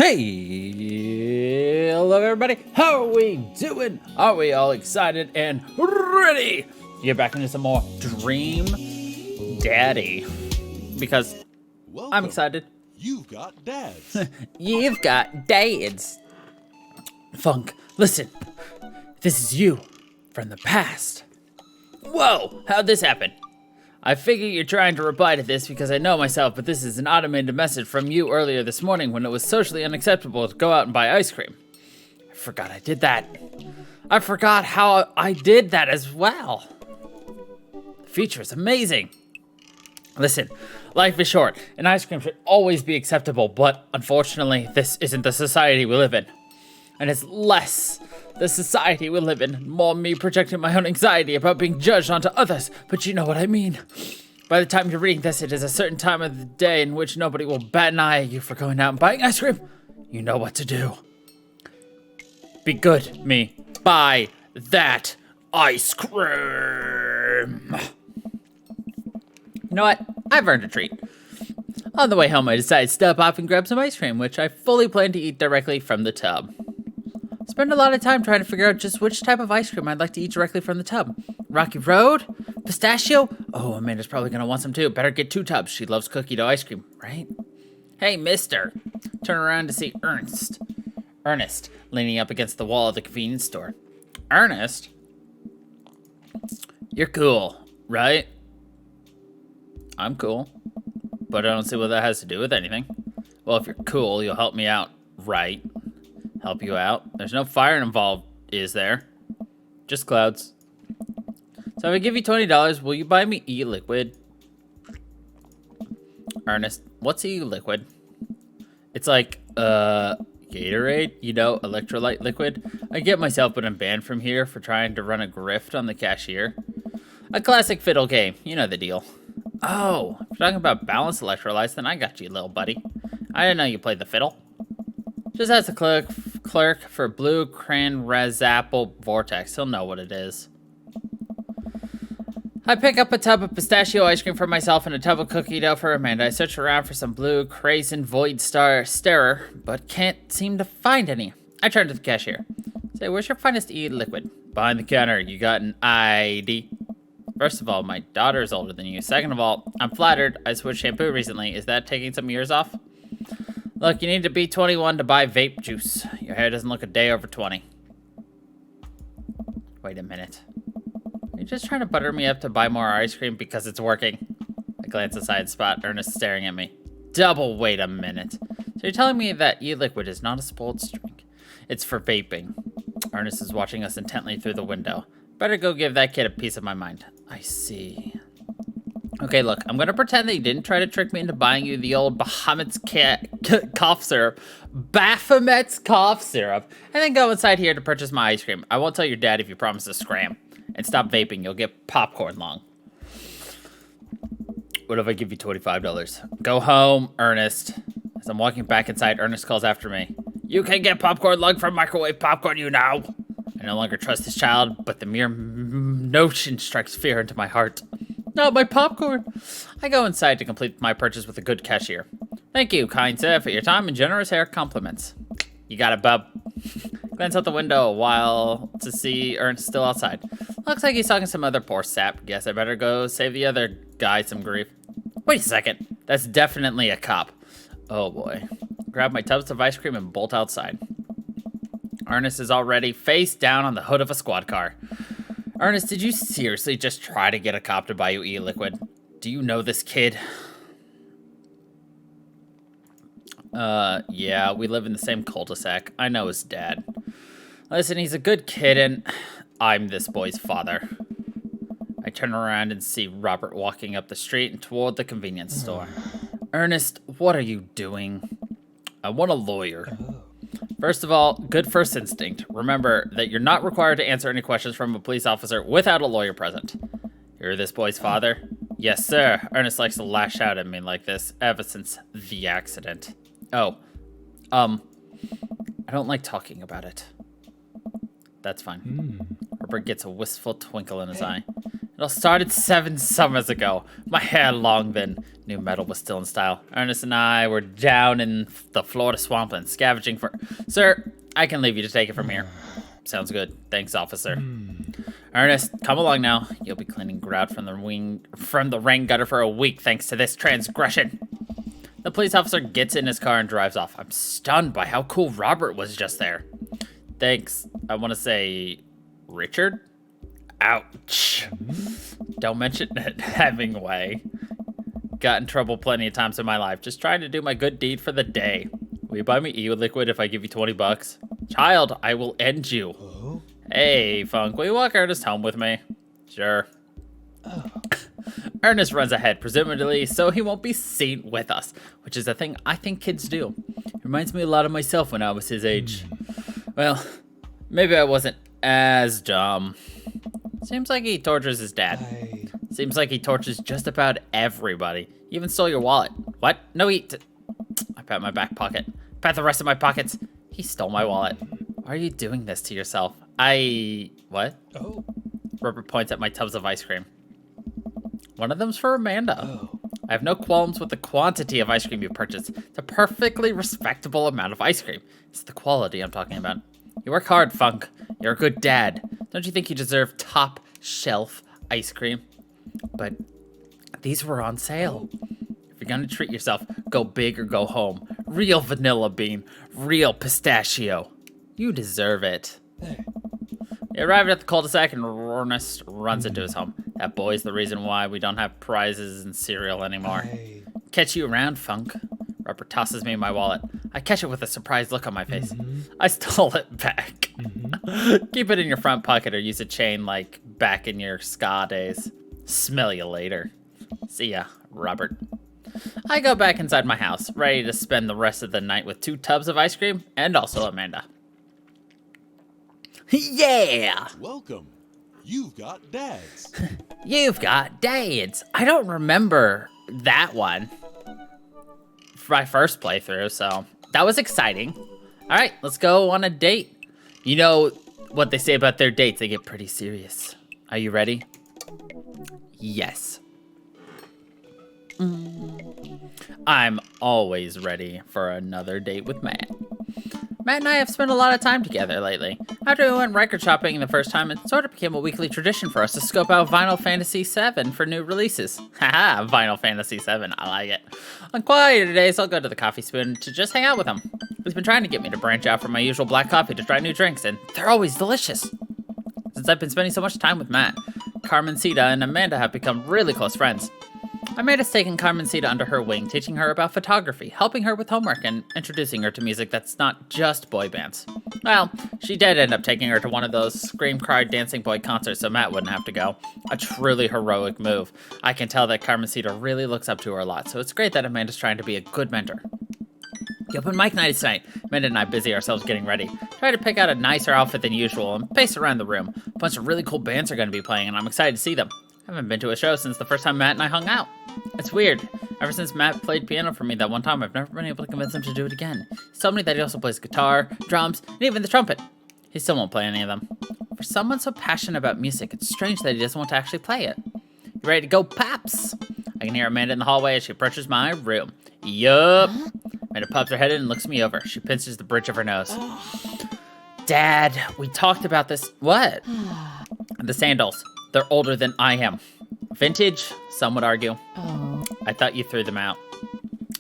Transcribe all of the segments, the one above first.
Hey, hello everybody. How are we doing? Are we all excited and ready to get back into some more Dream Daddy? Because Welcome. I'm excited. You've got dads. You've got dads. Funk, listen. This is you from the past. Whoa, how'd this happen? I figure you're trying to reply to this because I know myself, but this is an automated message from you earlier this morning when it was socially unacceptable to go out and buy ice cream. I forgot I did that. I forgot how I did that as well. The feature is amazing. Listen, life is short, and ice cream should always be acceptable, but unfortunately, this isn't the society we live in. And it's less the society we live in, more me projecting my own anxiety about being judged onto others, but you know what I mean. By the time you're reading this, it is a certain time of the day in which nobody will bat an eye at you for going out and buying ice cream. You know what to do. Be good, me. Buy that ice cream. You know what? I've earned a treat. On the way home, I decided to stop off and grab some ice cream, which I fully plan to eat directly from the tub. Spend a lot of time trying to figure out just which type of ice cream I'd like to eat directly from the tub. Rocky Road? Pistachio? Oh, Amanda's probably gonna want some too. Better get 2 tubs. She loves cookie dough ice cream, right? Hey, mister. Turn around to see Ernest, leaning up against the wall of the convenience store. Ernest? You're cool, right? I'm cool. But I don't see what that has to do with anything. Well, if you're cool, you'll help me out, right? Help you out. There's no fire involved, is there? Just clouds. So if I give you $20, will you buy me e-liquid? Ernest, what's e-liquid? It's like, Gatorade, you know, electrolyte liquid. I get myself been banned from here for trying to run a grift on the cashier. A classic fiddle game, you know the deal. Oh, if you're talking about balanced electrolytes, then I got you, little buddy. I didn't know you played the fiddle. Just ask the clerk for blue cranrazapple vortex. He'll know what it is. I pick up a tub of pistachio ice cream for myself and a tub of cookie dough for Amanda. I search around for some blue Crazen Void Starer, but can't seem to find any. I turn to the cashier. Say, where's your finest e-liquid? Behind the counter. You got an ID? First of all, my daughter is older than you. Second of all, I'm flattered. I switched shampoo recently. Is that taking some years off? Look, you need to be 21 to buy vape juice. Your hair doesn't look a day over 20. Wait a minute. Are you just trying to butter me up to buy more ice cream because it's working? I glance aside, spot Ernest staring at me. Double wait a minute. So you're telling me that e-liquid is not a sports drink. It's for vaping. Ernest is watching us intently through the window. Better go give that kid a piece of my mind. I see. Okay, look, I'm gonna pretend that you didn't try to trick me into buying you the old Baphomet's cough syrup, and then go inside here to purchase my ice cream. I won't tell your dad if you promise to scram. And stop vaping, you'll get popcorn lung. What if I give you $25? Go home, Ernest. As I'm walking back inside, Ernest calls after me. You can get popcorn lung from microwave popcorn, you know. I no longer trust this child, but the mere notion strikes fear into my heart. Not my popcorn. I go inside to complete my purchase with a good cashier. Thank you, kind sir, for your time and generous hair compliments. You got it, bub. Glance out the window a while to see Ernst still outside. Looks like he's talking to some other poor sap. Guess I better go save the other guy some grief. Wait a second. That's definitely a cop. Oh boy. Grab my tubs of ice cream and bolt outside. Ernest is already face down on the hood of a squad car. Ernest, did you seriously just try to get a cop to buy you e-liquid? Do you know this kid? Yeah, we live in the same cul-de-sac. I know his dad. Listen, he's a good kid, and I'm this boy's father. I turn around and see Robert walking up the street and toward the convenience store. Ernest, what are you doing? I want a lawyer. First of all, good first instinct. Remember that you're not required to answer any questions from a police officer without a lawyer present. You're this boy's father? Yes, sir. Ernest likes to lash out at me like this ever since the accident. Oh, I don't like talking about it. That's fine. Robert gets a wistful twinkle in his eye. It all started 7 summers ago. My hair long then. New metal was still in style. Ernest and I were down in the Florida swampland scavenging for... Sir, I can leave you to take it from here. Sounds good. Thanks, officer. Ernest, come along now. You'll be cleaning grout from the rain gutter for a week thanks to this transgression. The police officer gets in his car and drives off. I'm stunned by how cool Robert was just there. Thanks. I want to say... Richard? Ouch. Don't mention it, Hemingway. Got in trouble plenty of times in my life, just trying to do my good deed for the day. Will you buy me e-liquid if I give you 20 bucks? Child, I will end you. Oh? Hey, Funk, will you walk Ernest home with me? Sure. Ernest runs ahead, presumably so he won't be seen with us, which is a thing I think kids do. Reminds me a lot of myself when I was his age. Well, maybe I wasn't as dumb. Seems like he tortures his dad. Seems like he tortures just about everybody. He even stole your wallet. What? No, I pat my back pocket. Pat the rest of my pockets. He stole my wallet. Why are you doing this to yourself? What? Oh. Robert points at my tubs of ice cream. One of them's for Amanda. Oh. I have no qualms with the quantity of ice cream you purchased. It's a perfectly respectable amount of ice cream. It's the quality I'm talking about. You work hard, Funk. You're a good dad. Don't you think you deserve top shelf ice cream? But these were on sale. If you're gonna treat yourself, go big or go home. Real vanilla bean, real pistachio. You deserve it. He arrived at the cul-de-sac and Ernest runs into his home. That boy's the reason why we don't have prizes and cereal anymore. Catch you around, Funk. Robert tosses me my wallet. I catch it with a surprised look on my face. I stole it back. Keep it in your front pocket or use a chain like back in your ska days. Smell you later. See ya, Robert. I go back inside my house, ready to spend the rest of the night with 2 tubs of ice cream and also Amanda. Yeah! Welcome. You've got dads. You've got dads. I don't remember that one for my first playthrough, so that was exciting. All right, let's go on a date. You know what they say about their dates, they get pretty serious. Are you ready? Yes. I'm always ready for another date with Matt. Matt and I have spent a lot of time together lately. After we went record shopping the first time, it sort of became a weekly tradition for us to scope out Final Fantasy VII for new releases. Haha, Final Fantasy VII, I like it. On quieter days, I'll go to the Coffee Spoon to just hang out with him. He's been trying to get me to branch out from my usual black coffee to try new drinks, and they're always delicious. Since I've been spending so much time with Matt, Carmencita and Amanda have become really close friends. Amanda's taken Carmencita under her wing, teaching her about photography, helping her with homework, and introducing her to music that's not just boy bands. Well, she did end up taking her to one of those Scream Cry Dancing Boy concerts so Matt wouldn't have to go. A truly heroic move. I can tell that Carmencita really looks up to her a lot, so it's great that Amanda's trying to be a good mentor. The open mic night is tonight. Amanda and I busy ourselves getting ready. Try to pick out a nicer outfit than usual and pace around the room. A bunch of really cool bands are going to be playing, and I'm excited to see them. I haven't been to a show since the first time Matt and I hung out. It's weird. Ever since Matt played piano for me that one time, I've never been able to convince him to do it again. He's told me that he also plays guitar, drums, and even the trumpet. He still won't play any of them. For someone so passionate about music, it's strange that he doesn't want to actually play it. You ready to go, Paps? I can hear Amanda in the hallway as she approaches my room. Yup. Amanda pops her head in and looks me over. She pinches the bridge of her nose. Dad, we talked about this. What? The sandals. They're older than I am. Vintage, some would argue. Oh. I thought you threw them out.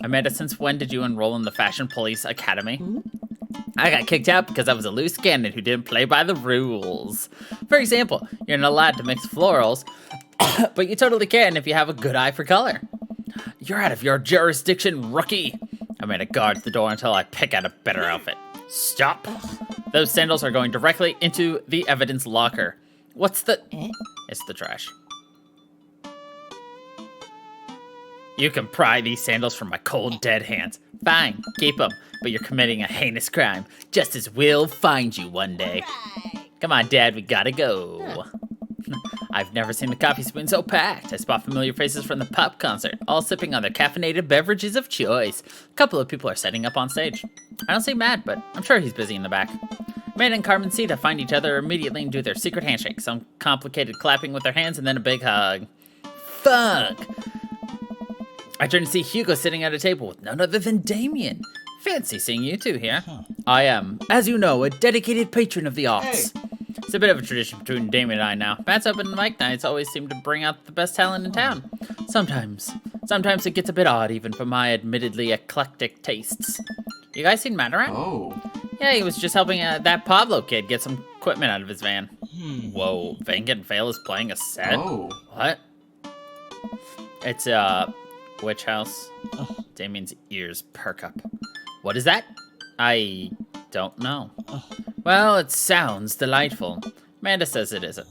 Amanda, since when did you enroll in the Fashion Police Academy? I got kicked out because I was a loose cannon who didn't play by the rules. For example, you're not allowed to mix florals, but you totally can if you have a good eye for color. You're out of your jurisdiction, rookie. Amanda guards the door until I pick out a better outfit. Stop. Those sandals are going directly into the evidence locker. What's the... It's the trash. You can pry these sandals from my cold, dead hands. Fine, keep them, but you're committing a heinous crime. Justice will find you one day. Right. Come on, Dad, we gotta go. I've never seen the Coffee Spoon so packed. I spot familiar faces from the pop concert, all sipping on their caffeinated beverages of choice. A couple of people are setting up on stage. I don't see Matt, but I'm sure he's busy in the back. Man and Carmencita find each other immediately and do their secret handshake. Some complicated clapping with their hands and then a big hug. Fuck! I turn to see Hugo sitting at a table with none other than Damien. Fancy seeing you two here. I am, as you know, a dedicated patron of the arts. Hey. It's a bit of a tradition between Damien and I now. Matt's open mic nights always seem to bring out the best talent in town. Sometimes it gets a bit odd even for my admittedly eclectic tastes. You guys seen Matt around? Oh. Yeah, he was just helping that Pablo kid get some equipment out of his van. Whoa, Vankin Vale is playing a set? Oh. What? It's Witch House. Damien's ears perk up. What is that? I don't know. Well, it sounds delightful. Amanda says it isn't.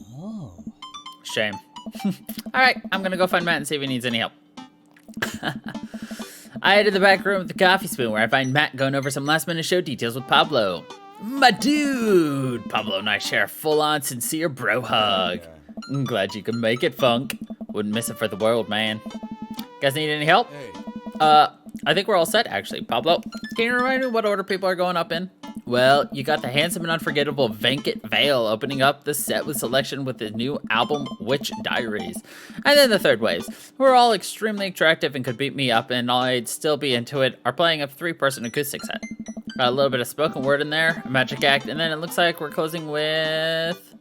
Shame. Alright, I'm gonna go find Matt and see if he needs any help. I head to the back room with the coffee spoon where I find Matt going over some last minute show details with Pablo. My dude! Pablo and I share a full-on sincere bro hug. I'm glad you could make it, Funk. Wouldn't miss it for the world, man. Guys need any help? Hey. I think we're all set, actually. Pablo, can you remind me what order people are going up in? Well, you got the handsome and unforgettable Vankin Vale opening up the set with selection with his new album, Witch Diaries. And then the third waves, who are all extremely attractive and could beat me up and I'd still be into it, are playing a 3-person acoustic set. Got a little bit of spoken word in there, a magic act, and then it looks like we're closing with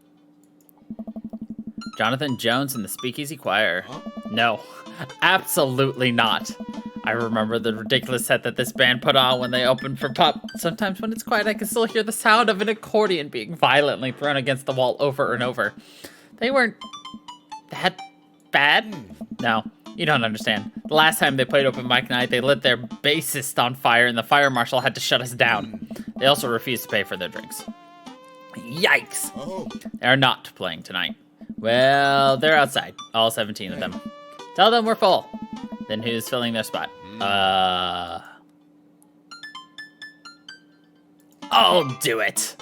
Jonathan Jones and the Speakeasy Choir. No, absolutely not. I remember the ridiculous set that this band put on when they opened for Pup. Sometimes when it's quiet, I can still hear the sound of an accordion being violently thrown against the wall over and over. They weren't that bad? No, you don't understand. The last time they played open mic night, they lit their bassist on fire and the fire marshal had to shut us down. They also refused to pay for their drinks. Yikes! Oh. They're not playing tonight. Well, they're outside, all 17 of them. Tell them we're full. Then who's filling their spot? I'll do it.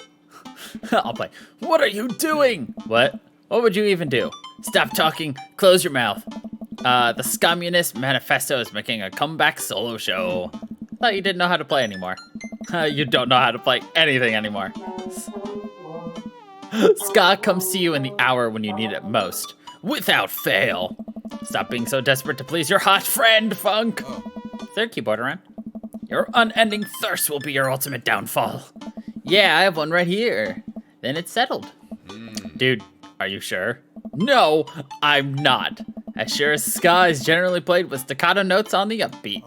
I'll play. What are you doing? What? What would you even do? Stop talking. Close your mouth. The Scummunist Manifesto is making a comeback solo show. Thought you didn't know how to play anymore. You don't know how to play anything anymore. Ska comes to you in the hour when you need it most. Without fail. Stop being so desperate to please your hot friend, Funk. Is there a keyboard around? Your unending thirst will be your ultimate downfall. Yeah, I have one right here. Then it's settled. Dude, are you sure? No, I'm not. As sure as ska is generally played with staccato notes on the upbeat.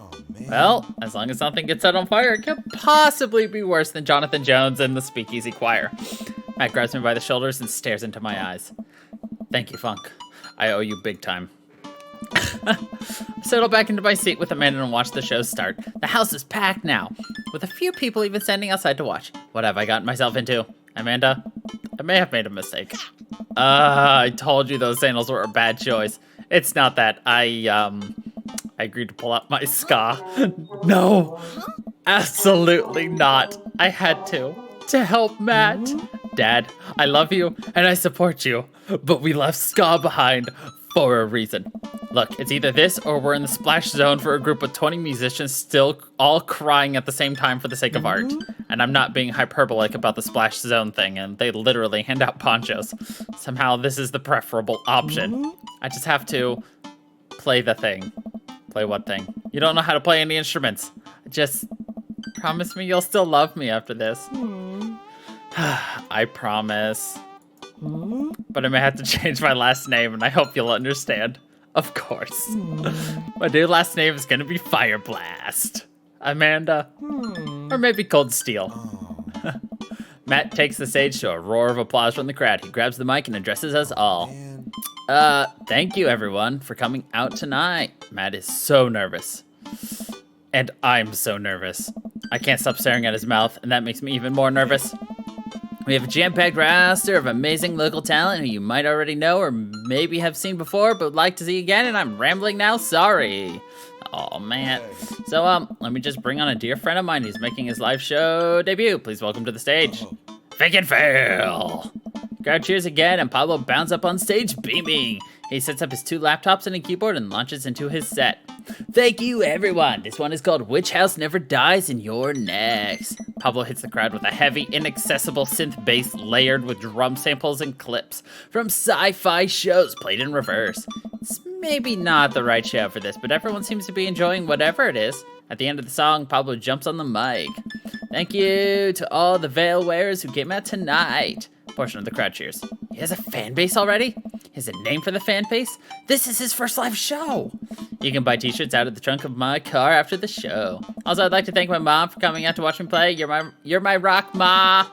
Well, as long as something gets set on fire, it can't possibly be worse than Jonathan Jones and the Speakeasy Choir. Matt grabs me by the shoulders and stares into my eyes. Thank you, Funk. I owe you big time. Settle back into my seat with Amanda and watch the show start. The house is packed now, with a few people even standing outside to watch. What have I gotten myself into? Amanda, I may have made a mistake. I told you those sandals were a bad choice. It's not that. I agreed to pull out my ska. No, absolutely not. I had to help Matt. Dad, I love you and I support you, but we left ska behind for a reason. Look, it's either this or we're in the splash zone for a group of 20 musicians still all crying at the same time for the sake of art. And I'm not being hyperbolic about the splash zone thing, and they literally hand out ponchos. Somehow this is the preferable option. I just have to play the thing. Play what thing? You don't know how to play any instruments. Just promise me you'll still love me after this. I promise. But I may have to change my last name, and I hope you'll understand. Of course. My new last name is gonna be Fire Blast. Amanda. Or maybe Cold Steel. Matt takes the stage to a roar of applause from the crowd. He grabs the mic and addresses us all. Thank you everyone for coming out tonight. Matt is so nervous. And I'm so nervous. I can't stop staring at his mouth, and that makes me even more nervous. We have a jam-packed roster of amazing local talent who you might already know or maybe have seen before but would like to see again, and I'm rambling now, sorry. Oh man. So, let me just bring on a dear friend of mine who's making his live show debut. Please welcome to the stage, Vankin Vale. Crowd cheers again, and Pablo bounds up on stage, beaming. He sets up his 2 laptops and a keyboard and launches into his set. Thank you, everyone. This one is called Witch House Never Dies and You're Next. Pablo hits the crowd with a heavy, inaccessible synth bass layered with drum samples and clips from sci-fi shows played in reverse. It's maybe not the right show for this, but everyone seems to be enjoying whatever it is. At the end of the song, Pablo jumps on the mic. Thank you to all the veil wearers who came out tonight. Portion of the crowd cheers. He has a fan base already? He has a name for the fan base? This is his first live show. You can buy t-shirts out of the trunk of my car after the show. Also, I'd like to thank my mom for coming out to watch me play. You're my rock, ma.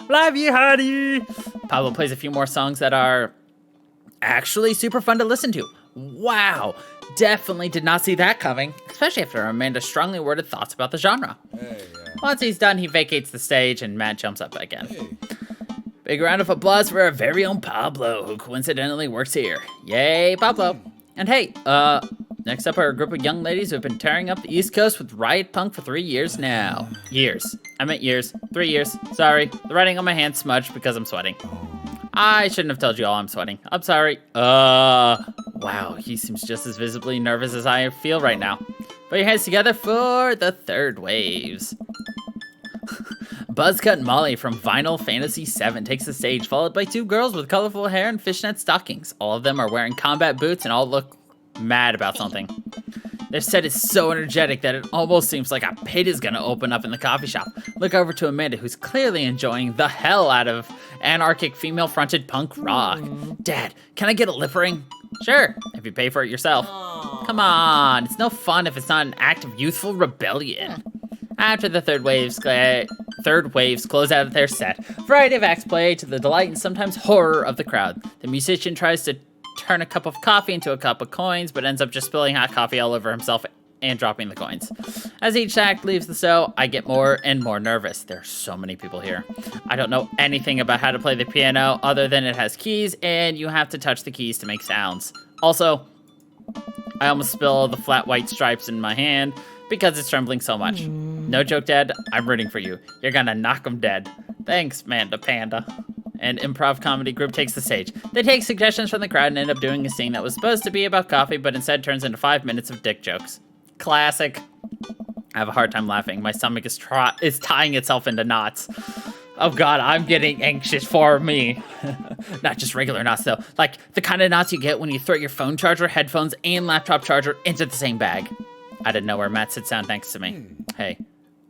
Love you, honey. Pablo plays a few more songs that are actually super fun to listen to. Wow. Definitely did not see that coming, especially after Amanda's strongly worded thoughts about the genre. Once he's done, he vacates the stage and Matt jumps up again. Big round of applause for our very own Pablo, who coincidentally works here. Yay, Pablo. And hey, next up are a group of young ladies who have been tearing up the East Coast with Riot Punk for 3 years now. Years. I meant years. 3 years. Sorry. The writing on my hand smudged because I'm sweating. I shouldn't have told you all I'm sweating. I'm sorry. Wow, he seems just as visibly nervous as I feel right now. Put your hands together for the Third Waves. Buzzcut Molly from Vinyl Fantasy 7 takes the stage, followed by 2 girls with colorful hair and fishnet stockings. All of them are wearing combat boots and all look mad about something. Their set is so energetic that it almost seems like a pit is gonna open up in the coffee shop. Look over to Amanda, who's clearly enjoying the hell out of anarchic female-fronted punk rock. Dad, can I get a lip ring? Sure, if you pay for it yourself. Come on, it's no fun if it's not an act of youthful rebellion. After the Third Waves close out their set, a variety of acts play to the delight and sometimes horror of the crowd. The musician tries to turn a cup of coffee into a cup of coins, but ends up just spilling hot coffee all over himself and dropping the coins. As each act leaves the show, I get more and more nervous. There are so many people here. I don't know anything about how to play the piano other than it has keys, and you have to touch the keys to make sounds. Also, I almost spill the flat white stripes in my hand because it's trembling so much. No joke, Dad, I'm rooting for you. You're gonna knock 'em dead. Thanks, Manda Panda. An improv comedy group takes the stage. They take suggestions from the crowd and end up doing a scene that was supposed to be about coffee, but instead turns into 5 minutes of dick jokes. Classic. I have a hard time laughing. My stomach is tying itself into knots. Oh God, I'm getting anxious for me. Not just regular knots though. Like the kind of knots you get when you throw your phone charger, headphones, and laptop charger into the same bag. Out of nowhere, Matt sits down next to me. Hey,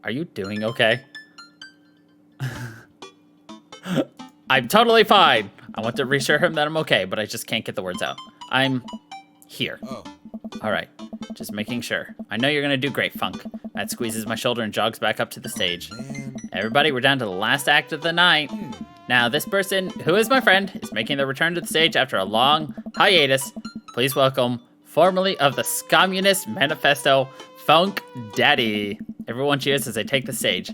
are you doing okay? I'm totally fine. I want to reassure him that I'm okay, but I just can't get the words out. I'm here. All right, just making sure. I know you're gonna do great, Funk. Matt squeezes my shoulder and jogs back up to the stage. Everybody, we're down to the last act of the night. Now, this person, who is my friend, is making their return to the stage after a long hiatus. Please welcome, formerly of the Scommunist Manifesto, Funk Daddy. Everyone cheers as I take the stage.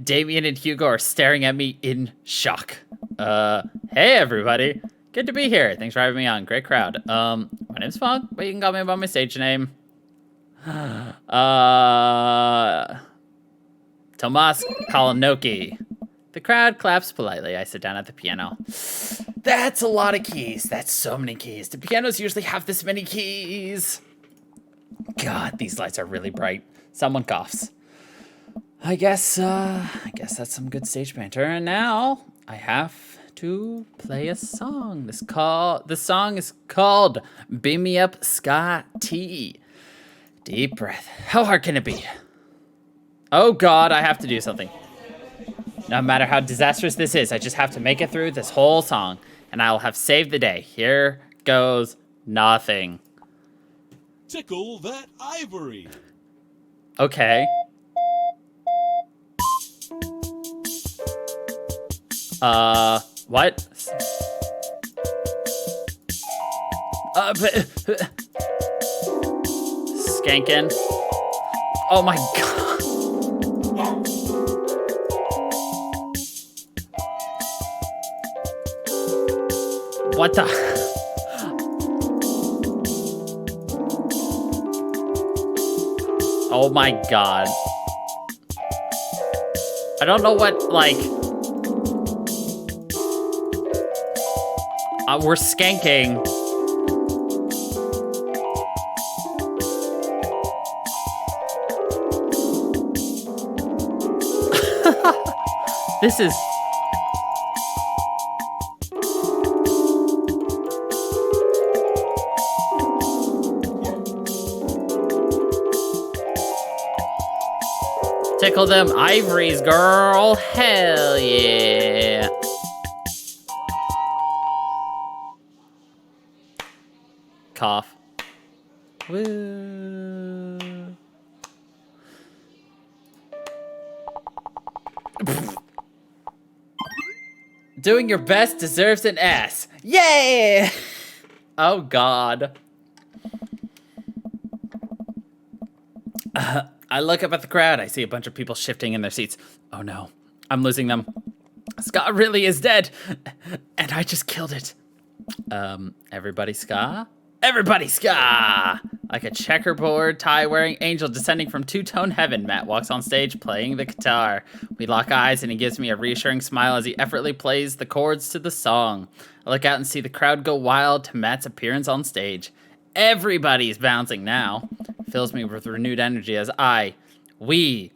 Damien and Hugo are staring at me in shock. Hey everybody. Good to be here. Thanks for having me on. Great crowd. My name's Funk, but you can call me by my stage name. Tomas Kalanoki. The crowd claps politely. I sit down at the piano. That's a lot of keys. That's so many keys. Do pianos usually have this many keys? God, these lights are really bright. Someone coughs. I guess that's some good stage banter. And now I have to play a song. The song is called Beam Me Up Ska T. Deep breath. How hard can it be? Oh God, I have to do something. No matter how disastrous this is, I just have to make it through this whole song, and I'll have saved the day. Here goes nothing. Tickle that ivory. Okay. What? Skankin'. Oh my God. What the? Oh my God. I don't know what, like... We're skanking. This is... Tickle them ivories, girl. Hell yeah. Cough. Woo. Doing your best deserves an S. Yay! Oh, God. I look up at the crowd. I see a bunch of people shifting in their seats. Oh, no. I'm losing them. Ska really is dead. And I just killed it. Everybody ska? Everybody ska! Like a checkerboard tie-wearing angel descending from two-tone heaven, Matt walks on stage playing the guitar. We lock eyes and he gives me a reassuring smile as he effortlessly plays the chords to the song. I look out and see the crowd go wild to Matt's appearance on stage. Everybody's bouncing now. Fills me with renewed energy as we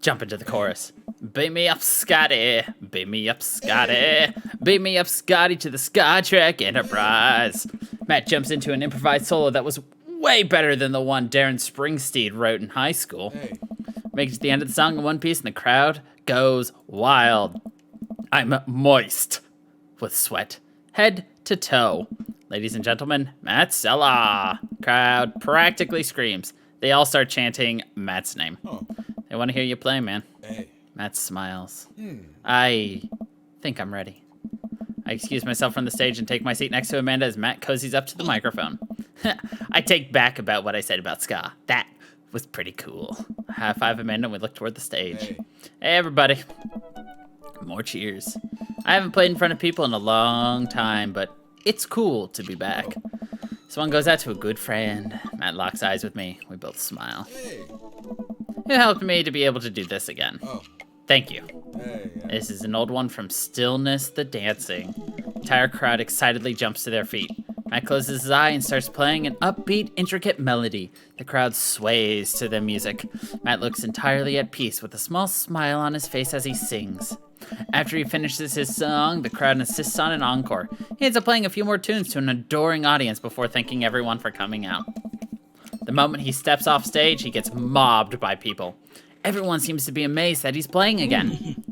jump into the chorus. Beat me up, Scotty. Beat me up, Scotty. Beat me up, Scotty, to the Sky Trek Enterprise. Matt jumps into an improvised solo that was way better than the one Darren Springsteen wrote in high school. Hey. Make it to the end of the song in one piece and the crowd goes wild. I'm moist with sweat, head to toe. Ladies and gentlemen, Matt Sella. Crowd practically screams. They all start chanting Matt's name. Oh. They want to hear you play, man. Hey. Matt smiles. I think I'm ready. I excuse myself from the stage and take my seat next to Amanda as Matt cozies up to the microphone. I take back about what I said about ska. That was pretty cool. High five Amanda and we look toward the stage. Hey. Hey, everybody. More cheers. I haven't played in front of people in a long time, but it's cool to be back. This one goes out to a good friend. Matt locks eyes with me. We both smile. Hey. Who helped me to be able to do this again. Oh. Thank you. Hey. This is an old one from Stillness the Dancing. The entire crowd excitedly jumps to their feet. Matt closes his eye and starts playing an upbeat, intricate melody. The crowd sways to the music. Matt looks entirely at peace with a small smile on his face as he sings. After he finishes his song, the crowd insists on an encore. He ends up playing a few more tunes to an adoring audience before thanking everyone for coming out. The moment he steps off stage, he gets mobbed by people. Everyone seems to be amazed that he's playing again.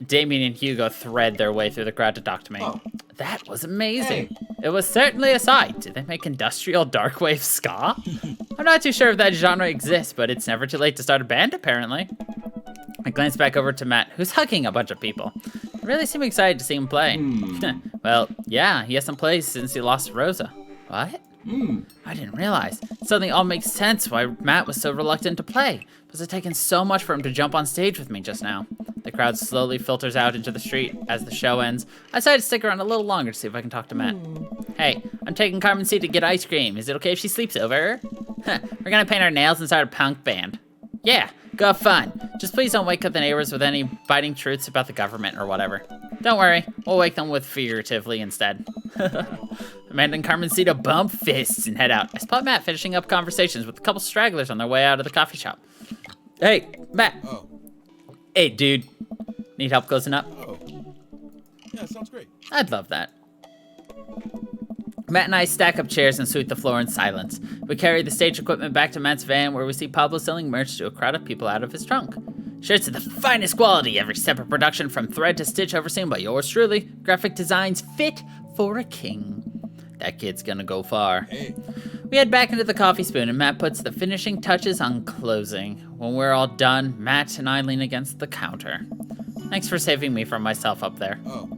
Damien and Hugo thread their way through the crowd to talk to me. Oh. That was amazing. Hey. It was certainly a sight. Did they make industrial darkwave ska? I'm not too sure if that genre exists, but it's never too late to start a band, apparently. I glance back over to Matt, who's hugging a bunch of people. I really seem excited to see him play. Well, yeah, he hasn't played since he lost to Rosa. What? I didn't realize. It suddenly all makes sense why Matt was so reluctant to play. It was taking so much for him to jump on stage with me just now. The crowd slowly filters out into the street as the show ends. I decided to stick around a little longer to see if I can talk to Matt. Hey, I'm taking Carmen's seat to get ice cream. Is it okay if she sleeps over? We're gonna paint our nails and start a punk band. Yeah, go have fun. Just please don't wake up the neighbors with any biting truths about the government or whatever. Don't worry, we'll wake them with figuratively instead. Amanda and Carmen see to bump fists and head out. I spot Matt finishing up conversations with a couple stragglers on their way out of the coffee shop. Hey, Matt. Oh. Hey, dude. Need help closing up? Oh. Yeah, sounds great. I'd love that. Matt and I stack up chairs and sweep the floor in silence. We carry the stage equipment back to Matt's van where we see Pablo selling merch to a crowd of people out of his trunk. Shirts of the finest quality, every separate production from thread to stitch overseen by yours truly. Graphic designs fit for a king. That kid's gonna go far. Hey. We head back into the coffee spoon and Matt puts the finishing touches on closing. When we're all done, Matt and I lean against the counter. Thanks for saving me from myself up there. Oh.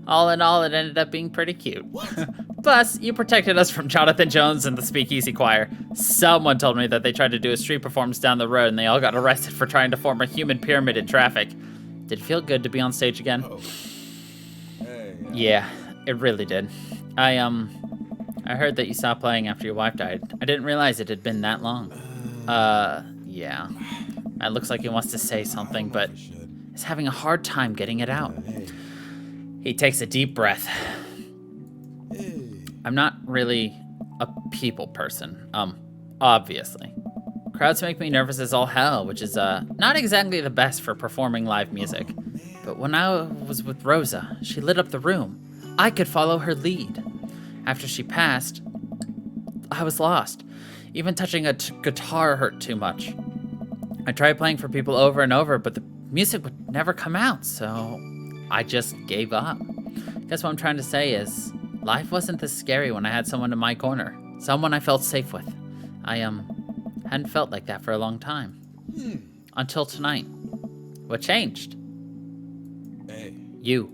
All in all, it ended up being pretty cute. Plus, you protected us from Jonathan Jones and the Speakeasy Choir. Someone told me that they tried to do a street performance down the road and they all got arrested for trying to form a human pyramid in traffic. Did it feel good to be on stage again? Oh. Hey. Yeah, it really did. I heard that you stopped playing after your wife died. I didn't realize it had been that long. Yeah. It looks like he wants to say something, but I should. is having a hard time getting it out. Hey. He takes a deep breath. Hey. I'm not really a people person, obviously. Crowds make me nervous as all hell, which is, not exactly the best for performing live music. But when I was with Rosa, she lit up the room. I could follow her lead. After she passed, I was lost. Even touching a guitar hurt too much. I tried playing for people over and over, but the music would never come out, so I just gave up. Guess what I'm trying to say is, life wasn't this scary when I had someone in my corner. Someone I felt safe with. I, hadn't felt like that for a long time. Until tonight. What changed? Hey. You.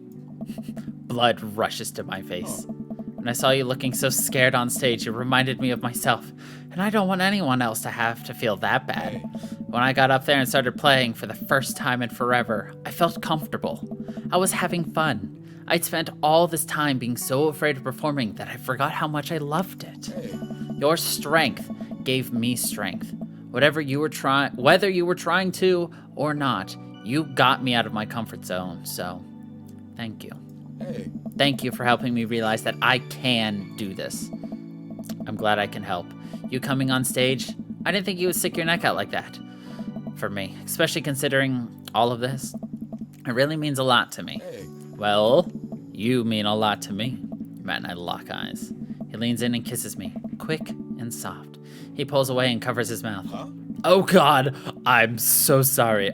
Blood rushes to my face. When I saw you looking so scared on stage, it reminded me of myself. And I don't want anyone else to have to feel that bad. When I got up there and started playing for the first time in forever, I felt comfortable. I was having fun. I'd spent all this time being so afraid of performing that I forgot how much I loved it. Hey. Your strength gave me strength. Whether you were trying to or not, you got me out of my comfort zone. So, thank you. Hey. Thank you for helping me realize that I can do this. I'm glad I can help. You coming on stage, I didn't think you would stick your neck out like that. For me, especially considering all of this. It really means a lot to me. Hey. Well, you mean a lot to me. Matt and I lock eyes. He leans in and kisses me, quick and soft. He pulls away and covers his mouth. Huh? Oh God, I'm so sorry.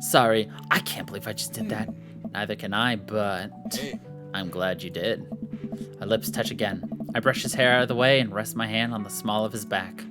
Sorry. I can't believe I just did that. Neither can I, but Hey. I'm glad you did. Our lips touch again. I brush his hair out of the way and rest my hand on the small of his back.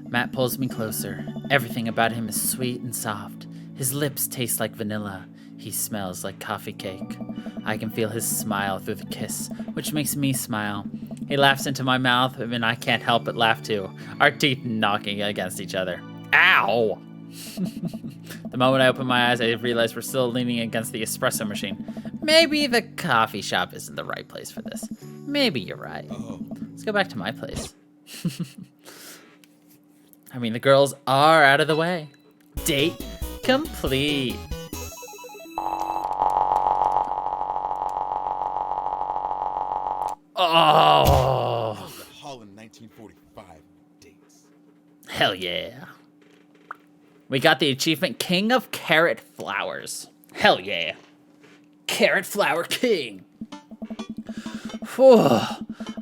Matt pulls me closer. Everything about him is sweet and soft. His lips taste like vanilla. He smells like coffee cake. I can feel his smile through the kiss, which makes me smile. He laughs into my mouth, and I can't help but laugh too, our teeth knocking against each other. Ow! The moment I open my eyes, I realize we're still leaning against the espresso machine. Maybe the coffee shop isn't the right place for this. Maybe you're right. Oh. Let's go back to my place. I mean, the girls are out of the way. Date complete. Oh, The Holland 1945 dates. hell yeah. We got the achievement King of Carrot Flowers. Hell yeah. Carrot Flower King. Whew.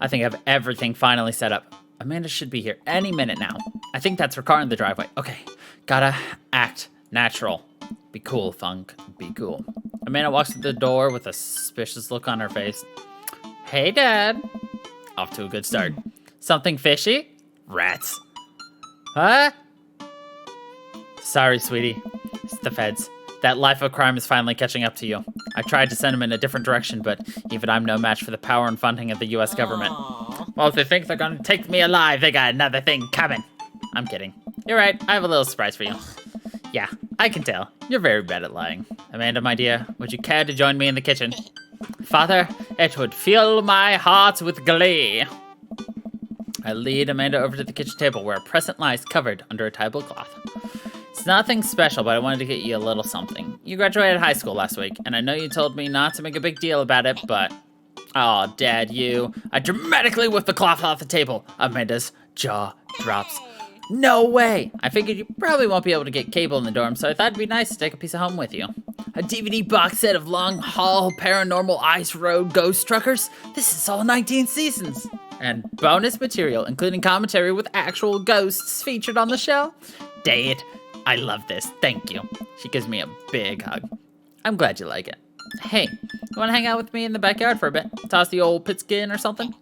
I think I have everything finally set up. Amanda should be here any minute now. I think that's her car in the driveway. Okay, gotta act natural. Be cool, Funk. Be cool. Amanda walks to the door with a suspicious look on her face. Hey, Dad. Off to a good start. Something fishy? Rats. Huh? Sorry, sweetie. It's the feds. That life of crime is finally catching up to you. I tried to send them in a different direction, but even I'm no match for the power and funding of the U.S. government. Well, if they think they're gonna take me alive, they got another thing coming. I'm kidding. You're right, I have a little surprise for you. Yeah, I can tell. You're very bad at lying. Amanda, my dear, would you care to join me in the kitchen? Father, it would fill my heart with glee. I lead Amanda over to the kitchen table where a present lies covered under a tablecloth. It's nothing special, but I wanted to get you a little something. You graduated high school last week, and I know you told me not to make a big deal about it, but... Oh, Dad, you... I dramatically whip the cloth off the table. Amanda's jaw drops. No way! I figured you probably won't be able to get cable in the dorm, so I thought it'd be nice to take a piece of home with you. A DVD box set of Long Haul Paranormal Ice Road Ghost Truckers? This is all 19 seasons! And bonus material, including commentary with actual ghosts featured on the show. Dad, I love this. Thank you. She gives me a big hug. I'm glad you like it. Hey, you want to hang out with me in the backyard for a bit? Toss the old pitskin or something?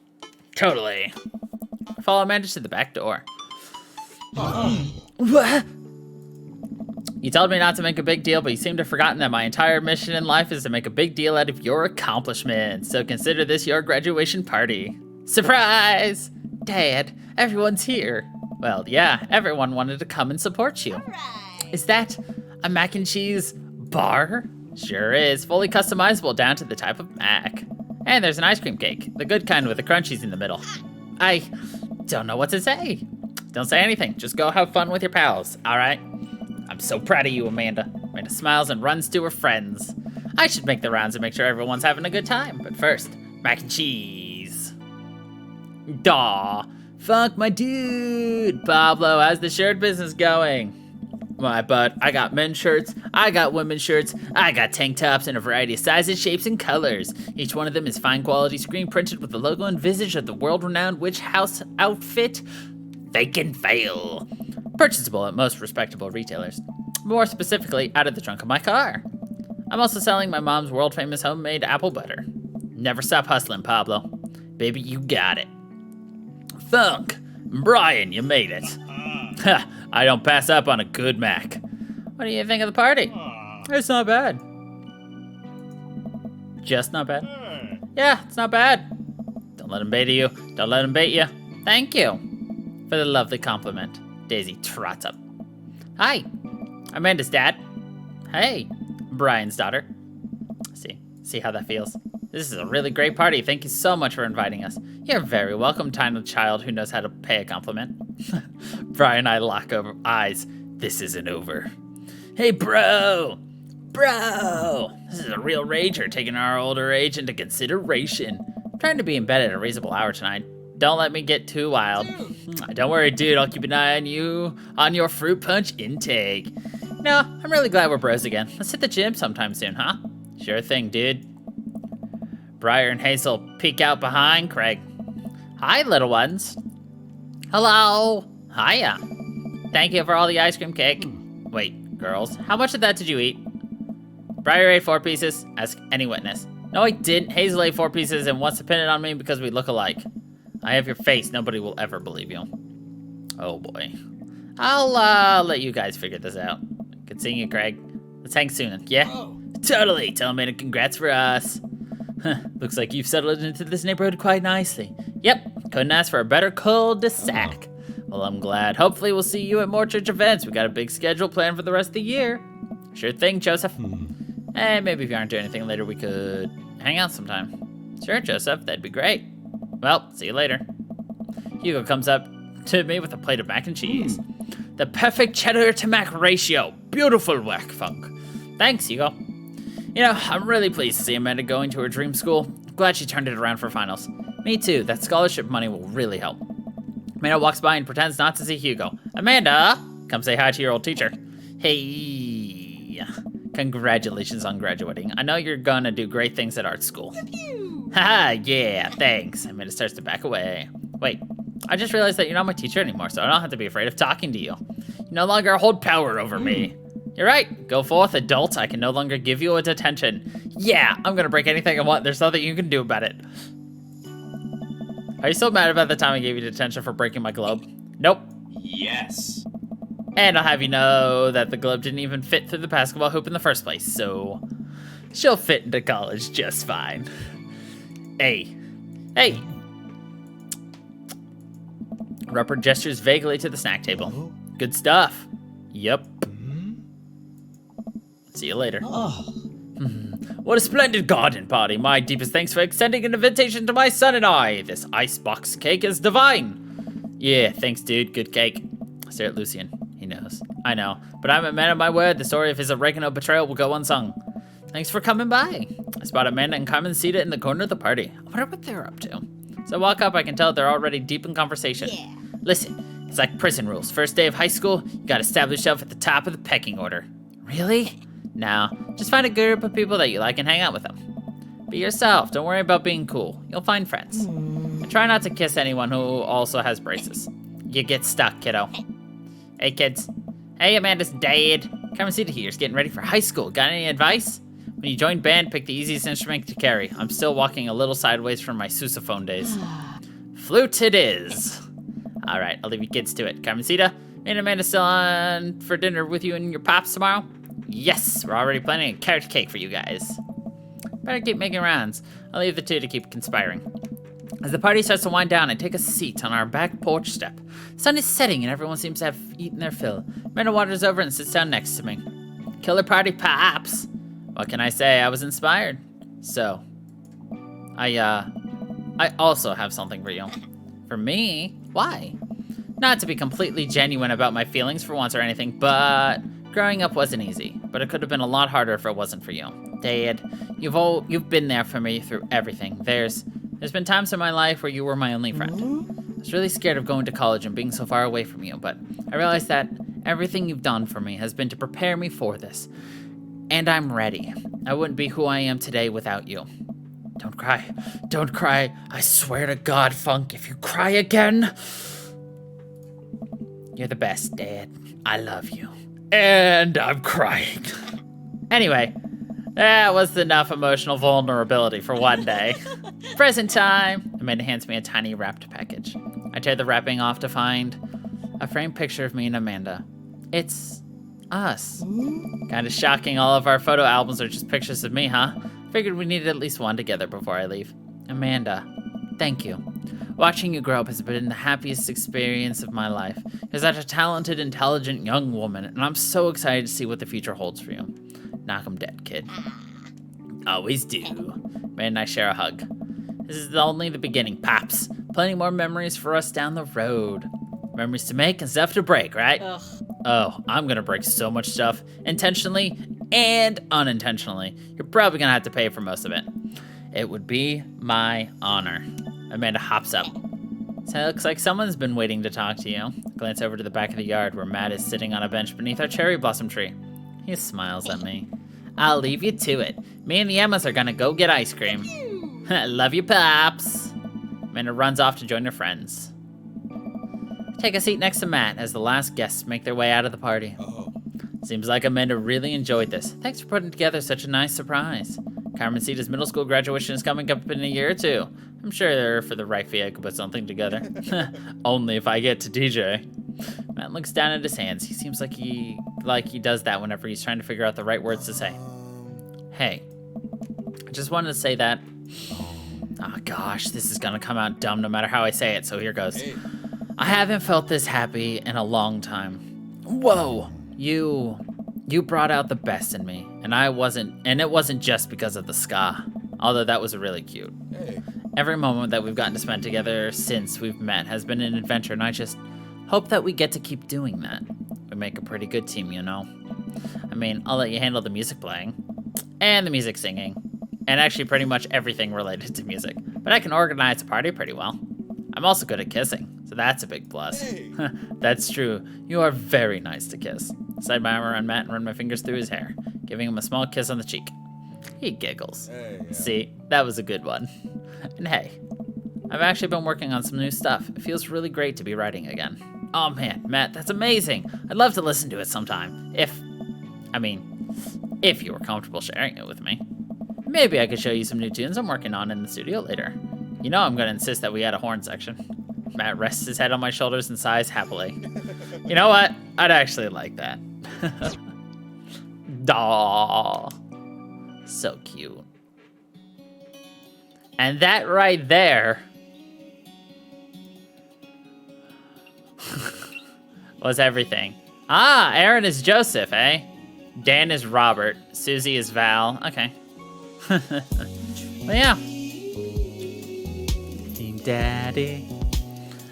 Totally. I follow Amanda to the back door. What? You told me not to make a big deal, but you seem to have forgotten that my entire mission in life is to make a big deal out of your accomplishments. So consider this your graduation party. Surprise! Dad, everyone's here. Well, yeah, everyone wanted to come and support you. Is that a mac and cheese bar? Sure is, fully customizable down to the type of mac. And there's an ice cream cake, the good kind with the crunchies in the middle. I don't know what to say. Don't say anything, just go have fun with your pals, all right? I'm so proud of you, Amanda. Amanda smiles and runs to her friends. I should make the rounds and make sure everyone's having a good time. But first, mac and cheese. Daw. Funk, my dude. Pablo, how's the shirt business going? My butt, I got men's shirts, I got women's shirts, I got tank tops in a variety of sizes, shapes, and colors. Each one of them is fine quality screen printed with the logo and visage of the world-renowned witch house outfit, Fake and Fail. Purchasable at most respectable retailers. More specifically, out of the trunk of my car. I'm also selling my mom's world-famous homemade apple butter. Never stop hustling, Pablo. Baby, you got it. Funk, Brian, you made it. Ha, I don't pass up on a good Mac. What do you think of the party? It's not bad. Just not bad? Yeah, it's not bad. Don't let him bait you. Don't let him bait you. Thank you for the lovely compliment. Daisy trots up. Hi, Amanda's dad. Hey, Brian's daughter. See how that feels? This is a really great party. Thank you so much for inviting us. You're very welcome, tiny child who knows how to pay a compliment. Brian and I lock over eyes. This isn't over. Hey, bro! Bro! This is a real rager, taking our older age into consideration. I'm trying to be in bed at a reasonable hour tonight. Don't let me get too wild. Don't worry, dude. I'll keep an eye on you on your fruit punch intake. No, I'm really glad we're bros again. Let's hit the gym sometime soon, huh? Sure thing, dude. Briar and Hazel peek out behind Craig. Hi, little ones. Hello. Hiya. Thank you for all the ice cream cake. Wait, girls, how much of that did you eat? Briar ate 4 pieces. Ask any witness. No, I didn't. Hazel ate 4 pieces and wants to pin it on me because we look alike. I have your face. Nobody will ever believe you. Oh, boy. I'll let you guys figure this out. Good seeing you, Craig. Let's hang soon, yeah? Oh. Totally. Tell Amanda congrats for us. Looks like you've settled into this neighborhood quite nicely. Yep, couldn't ask for a better cul-de-sac. Well, I'm glad. Hopefully we'll see you at more church events. We got a big schedule planned for the rest of the year. Sure thing, Joseph. And maybe if you aren't doing anything later, we could hang out sometime. Sure, Joseph, that'd be great. Well, see you later. Hugo comes up to me with a plate of mac and cheese. The perfect cheddar to mac ratio. Beautiful work, Funk. Thanks, Hugo. You know, I'm really pleased to see Amanda going to her dream school. Glad she turned it around for finals. Me too, that scholarship money will really help. Amanda walks by and pretends not to see Hugo. Amanda, come say hi to your old teacher. Hey, congratulations on graduating. I know you're gonna do great things at art school. Haha, yeah, thanks. Amanda starts to back away. Wait, I just realized that you're not my teacher anymore, so I don't have to be afraid of talking to you. You no longer hold power over me. You're right. Go forth, adult. I can no longer give you a detention. Yeah, I'm gonna break anything I want. There's nothing you can do about it. Are you still mad about the time I gave you detention for breaking my globe? Nope. Yes. And I'll have you know that the globe didn't even fit through the basketball hoop in the first place, so she'll fit into college just fine. Hey. Hey. Rupert gestures vaguely to the snack table. Good stuff. Yep. See you later. What a splendid garden party. My deepest thanks for extending an invitation to my son and I. This icebox cake is divine. Yeah, thanks, dude. Good cake. I stare at Lucian. He knows. I know. But I'm a man of my word. The story of his oregano betrayal will go unsung. Thanks for coming by. I spot Amanda and Carmen seated in the corner of the party. I wonder what they're up to. So I walk up. I can tell they're already deep in conversation. Yeah. Listen, it's like prison rules. First day of high school, you gotta establish yourself at the top of the pecking order. Really? No, just find a group of people that you like and hang out with them. Be yourself. Don't worry about being cool. You'll find friends. And try not to kiss anyone who also has braces. You get stuck, kiddo. Hey, kids. Hey, Amanda's dad. Carmen Cita here's getting ready for high school. Got any advice? When you join band, pick the easiest instrument to carry. I'm still walking a little sideways from my sousaphone days. Flute it is. All right, I'll leave you kids to it. Carmen Cita, me and Amanda still on for dinner with you and your pops tomorrow? Yes, we're already planning a carrot cake for you guys. Better keep making rounds. I'll leave the two to keep conspiring. As the party starts to wind down, I take a seat on our back porch step. The sun is setting and everyone seems to have eaten their fill. Amanda wanders over and sits down next to me. Killer party, pops. What can I say? I was inspired. So, I also have something for you. For me? Why? Not to be completely genuine about my feelings for once or anything, but growing up wasn't easy. But it could have been a lot harder if it wasn't for you. Dad, you've been there for me through everything. There's been times in my life where you were my only friend. I was really scared of going to college and being so far away from you, but I realized that everything you've done for me has been to prepare me for this. And I'm ready. I wouldn't be who I am today without you. Don't cry. Don't cry. I swear to God, Funk, if you cry again... You're the best, Dad. I love you. And I'm crying. Anyway, that was enough emotional vulnerability for one day. Present time. Amanda hands me a tiny wrapped package. I tear the wrapping off to find a framed picture of me and Amanda. It's us. Kind of shocking all of our photo albums are just pictures of me, huh? Figured we needed at least one together before I leave. Amanda, thank you. Watching you grow up has been the happiest experience of my life. You're such a talented, intelligent young woman, and I'm so excited to see what the future holds for you. Knock 'em dead, kid. Always do. Amanda and I share a hug. This is only the beginning, Pops. Plenty more memories for us down the road. Memories to make and stuff to break, right? Ugh. Oh, I'm gonna break so much stuff, intentionally and unintentionally. You're probably gonna have to pay for most of it. It would be my honor. Amanda hops up. So it looks like someone's been waiting to talk to you. Glance over to the back of the yard where Matt is sitting on a bench beneath our cherry blossom tree. He smiles at me. I'll leave you to it. Me and the Emmas are gonna go get ice cream. Love you, Pops. Amanda runs off to join her friends. Take a seat next to Matt as the last guests make their way out of the party. Oh, Seems like Amanda really enjoyed this. Thanks for putting together such a nice surprise. Carmencita's middle school graduation is coming up in a year or two. I'm sure for the right fee I could put something together. Only if I get to DJ. Matt looks down at his hands. He seems like he does that whenever he's trying to figure out the right words to say. Hey, I just wanted to say that. Oh gosh, this is gonna come out dumb no matter how I say it, so here goes. hey. I haven't felt this happy in a long time. Whoa! You brought out the best in me, and it wasn't just because of the ska, although that was really cute. Hey. Every moment that we've gotten to spend together since we've met has been an adventure, and I just hope that we get to keep doing that. We make a pretty good team, you know? I mean, I'll let you handle the music playing, and the music singing, and actually pretty much everything related to music, but I can organize a party pretty well. I'm also good at kissing, so that's a big plus. Hey. That's true. You are very nice to kiss. Slide my arm around Matt and run my fingers through his hair, giving him a small kiss on the cheek. He giggles. Hey. See, that was a good one. And hey, I've actually been working on some new stuff. It feels really great to be writing again. Oh man, Matt, that's amazing. I'd love to listen to it sometime. If you were comfortable sharing it with me. Maybe I could show you some new tunes I'm working on in the studio later. You know I'm gonna insist that we add a horn section. Matt rests his head on my shoulders and sighs happily. You know what? I'd actually like that. Daw. So cute. And that right there was everything. Ah, Aaron is Joseph, eh? Dan is Robert. Susie is Val. Okay. But yeah. Dream Daddy.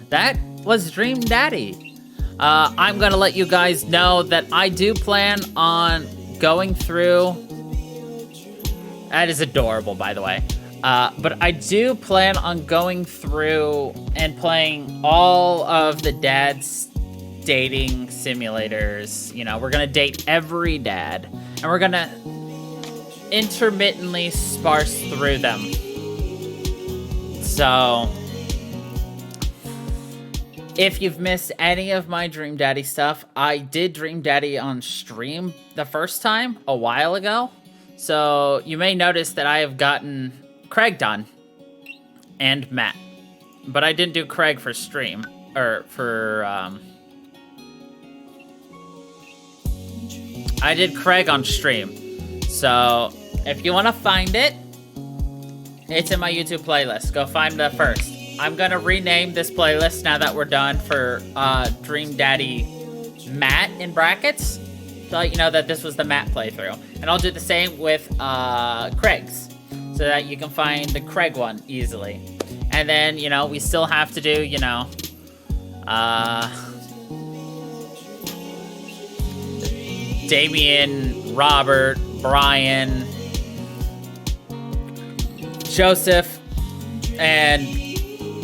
That was Dream Daddy. I'm gonna let you guys know that I do plan on going through. That is adorable, by the way. But I do plan on going through and playing all of the dad's dating simulators. You know, we're gonna date every dad, and we're gonna intermittently sparse through them. So, if you've missed any of my Dream Daddy stuff, I did Dream Daddy on stream the first time a while ago. So you may notice that I have gotten Craig done and Matt, but I didn't do Craig for stream or for, I did Craig on stream. So if you want to find it, it's in my YouTube playlist. Go find the first. I'm going to rename this playlist now that we're done for Dream Daddy Matt in brackets. To let you know that this was the Matt playthrough. And I'll do the same with Craig's. So that you can find the Craig one easily. And then, you know, we still have to do, you know, Damien, Robert, Brian, Joseph, and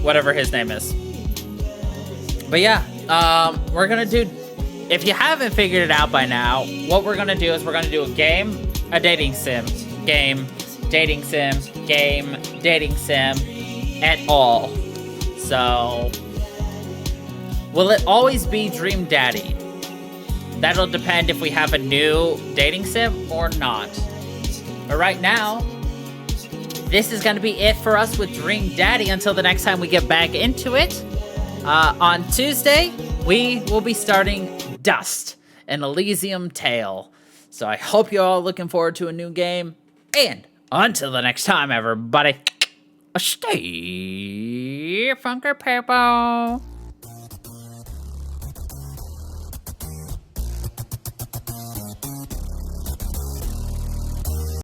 whatever his name is. But yeah, we're gonna do, if you haven't figured it out by now, what we're gonna do is we're gonna do a game, a dating sim, game, dating sim, game, dating sim, et al. So, will it always be Dream Daddy? That'll depend if we have a new dating sim or not. But right now, this is going to be it for us with Dream Daddy until the next time we get back into it. On Tuesday, we will be starting Dust, an Elysium Tale. So I hope you're all looking forward to a new game. And until the next time, everybody, stay funky people.